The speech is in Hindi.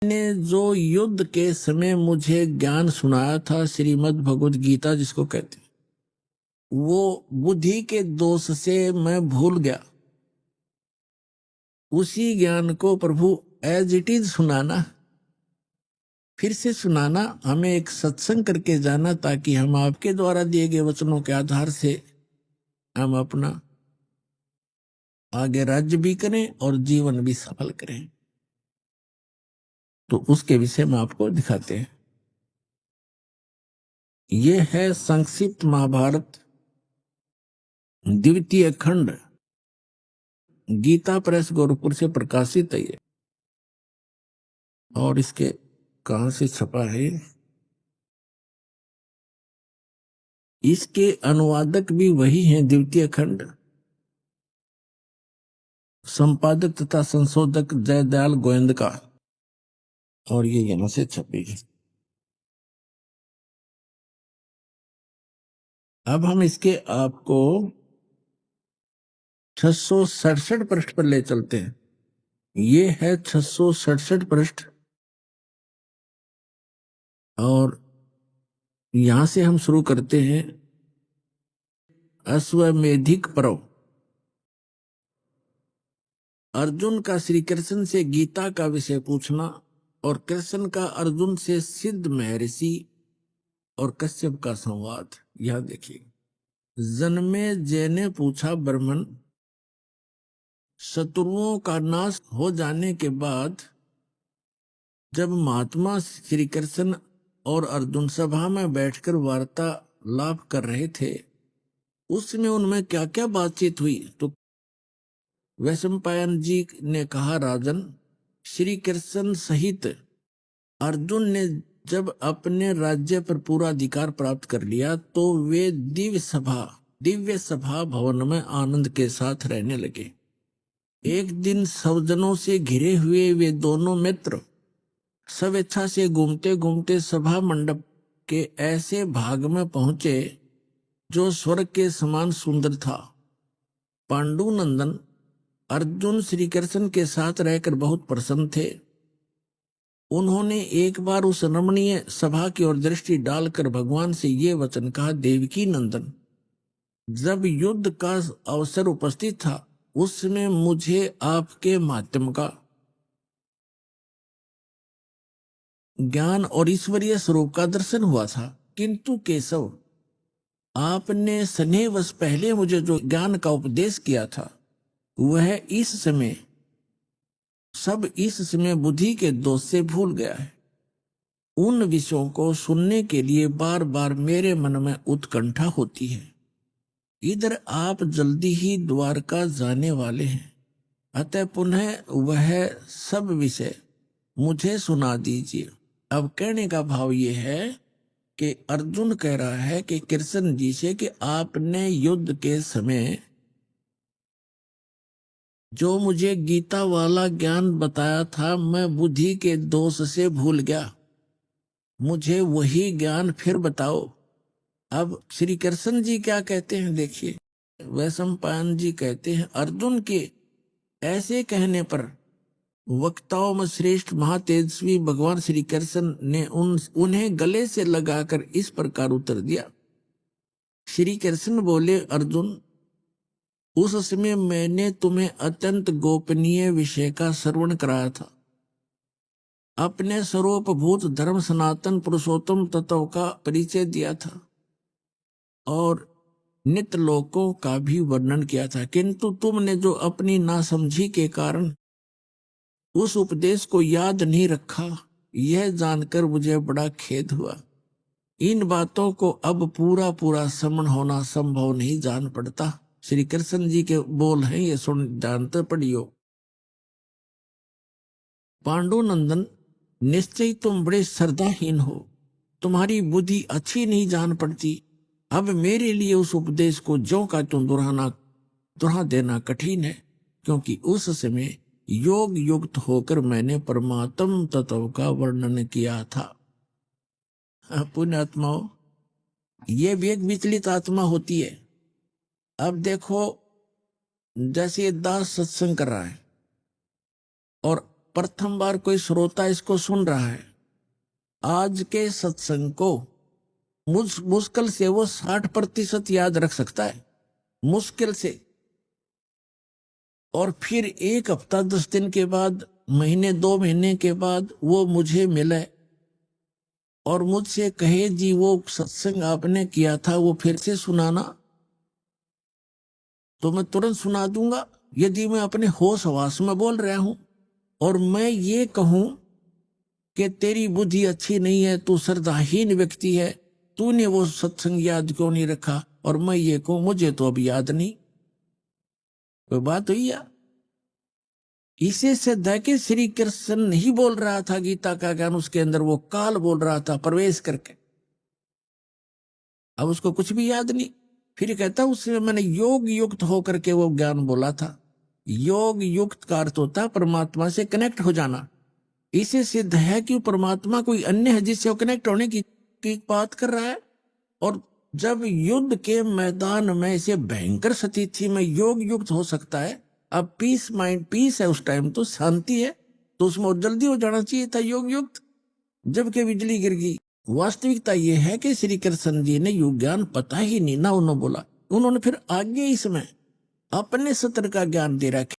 ने जो युद्ध के समय मुझे ज्ञान सुनाया था, श्रीमद् भगवद गीता जिसको कहते हैं, वो बुद्धि के दोष से मैं भूल गया। उसी ज्ञान को प्रभु एज इट इज सुनाना, फिर से सुनाना, हमें एक सत्संग करके जाना, ताकि हम आपके द्वारा दिए गए वचनों के आधार से हम अपना आगे राज्य भी करें और जीवन भी सफल करें। तो उसके विषय में आपको दिखाते हैं। ये है संक्षिप्त महाभारत द्वितीय खंड, गीता प्रेस गोरखपुर से प्रकाशित है ये। और इसके कहां से छपा है, इसके अनुवादक भी वही हैं, द्वितीय खंड संपादक तथा संशोधक जयदयाल गोविंद का, और ये यहां से छपी है। अब हम इसके आपको 667 पृष्ठ पर ले चलते हैं। ये है 667 पृष्ठ, और यहां से हम शुरू करते हैं। अश्वमेधिक पर्व। अर्जुन का श्री कृष्ण से गीता का विषय पूछना और कृष्ण का अर्जुन से सिद्ध महर्षि और कश्यप का संवाद। यह देखिए, जन्मेजय ने पूछा, ब्राह्मण, शत्रुओं का नाश हो जाने के बाद जब महात्मा श्री कृष्ण और अर्जुन सभा में बैठकर वार्तालाप कर रहे थे, उसमें उनमें क्या क्या बातचीत हुई? तो वैशंपायन जी ने कहा, राजन, श्री कृष्ण सहित अर्जुन ने जब अपने राज्य पर पूरा अधिकार प्राप्त कर लिया तो वे दिव्य सभा भवन में आनंद के साथ रहने लगे। एक दिन सज्जनों से घिरे हुए वे दोनों मित्र स्वेच्छा से घूमते घूमते सभा मंडप के ऐसे भाग में पहुंचे जो स्वर्ग के समान सुंदर था। पांडुनंदन अर्जुन श्री कृष्ण के साथ रहकर बहुत प्रसन्न थे। उन्होंने एक बार उस रमणीय सभा की ओर दृष्टि डालकर भगवान से ये वचन कहा, देवकी नंदन, जब युद्ध का अवसर उपस्थित था उसमें मुझे आपके माध्यम का ज्ञान और ईश्वरीय स्वरूप का दर्शन हुआ था, किंतु केशव, आपने स्नेहवश पहले मुझे जो ज्ञान का उपदेश किया था वह इस समय बुद्धि के दोष से भूल गया है। उन विषयों को सुनने के लिए बार बार मेरे मन में उत्कंठा होती है। इधर आप जल्दी ही द्वारका जाने वाले हैं, अतः पुनः वह सब विषय मुझे सुना दीजिए। अब कहने का भाव ये है कि अर्जुन कह रहा है कि कृष्ण जी से कि आपने युद्ध के समय जो मुझे गीता वाला ज्ञान बताया था, मैं बुद्धि के दोष से भूल गया, मुझे वही ज्ञान फिर बताओ। अब श्री कृष्ण जी क्या कहते हैं, देखिए, वैशंपायन जी कहते हैं, अर्जुन के ऐसे कहने पर वक्ताओं में श्रेष्ठ महातेजस्वी भगवान श्री कृष्ण ने उन्हें गले से लगाकर इस प्रकार उत्तर दिया। श्री कृष्ण बोले, अर्जुन, उस समय मैंने तुम्हें अत्यंत गोपनीय विषय का श्रवण कराया था। अपने सर्वोपभूत धर्म सनातन पुरुषोत्तम तत्व का परिचय दिया था और नित्य लोकों का भी वर्णन किया था, किंतु तुमने जो अपनी नासमझी के कारण उस उपदेश को याद नहीं रखा, यह जानकर मुझे बड़ा खेद हुआ। इन बातों को अब पूरा पूरा समझ होना संभव नहीं जान पड़ता। श्री कृष्ण जी के बोल हैं, ये सुन जानते पढ़ियो। पांडुनंदन, निश्चय तुम बड़े श्रद्धाहीन हो, तुम्हारी बुद्धि अच्छी नहीं जान पड़ती। अब मेरे लिए उस उपदेश को ज्यों का त्यों दोहरा देना कठिन है, क्योंकि उस समय योग युक्त होकर मैंने परमात्म तत्व का वर्णन किया था। पुण्यात्माओं, ये भी एक विचलित आत्मा होती है। अब देखो, जैसे दास सत्संग कर रहा है और प्रथम बार कोई श्रोता इसको सुन रहा है, आज के सत्संग को मुश्किल से वो 60% याद रख सकता है, मुश्किल से। और फिर 1 हफ्ता 10 दिन के बाद, महीने 2 महीने के बाद वो मुझे मिले और मुझसे कहे जी वो सत्संग आपने किया था वो फिर से सुनाना, तो मैं तुरंत सुना दूंगा। यदि मैं अपने होश हवास में बोल रहा हूं और मैं ये कहूं कि तेरी बुद्धि अच्छी नहीं है, तू श्रद्धाहीन व्यक्ति है, तूने वो सत्संग याद क्यों नहीं रखा, और मैं ये कहूं मुझे तो अब याद नहीं, कोई बात हुई या? इसे सिद्ध है कि श्री कृष्ण नहीं बोल रहा था गीता का ज्ञान, उसके अंदर वो काल बोल रहा था प्रवेश करके। अब उसको कुछ भी याद नहीं। फिर कहता उसमें मैंने योग युक्त होकर के वो ज्ञान बोला था। योग युक्त का अर्थ होता है परमात्मा से कनेक्ट हो जाना। इसे सिद्ध है कि परमात्मा कोई अन्य है जिससे वो कनेक्ट होने की बात कर रहा है। और जब युद्ध के मैदान में इसे भयंकर स्थिति में योग युक्त हो सकता है, अब पीस माइंड पीस है, उस टाइम तो शांति है, तो उसमें जल्दी हो जाना चाहिए था योग युक्त, जबकि बिजली गिर गई। वास्तविकता यह है कि श्री कृष्ण जी ने योग ज्ञान पता ही नहीं ना उन्होंने बोला, उन्होंने फिर आगे इसमें अपने सत्र का ज्ञान दे रखा।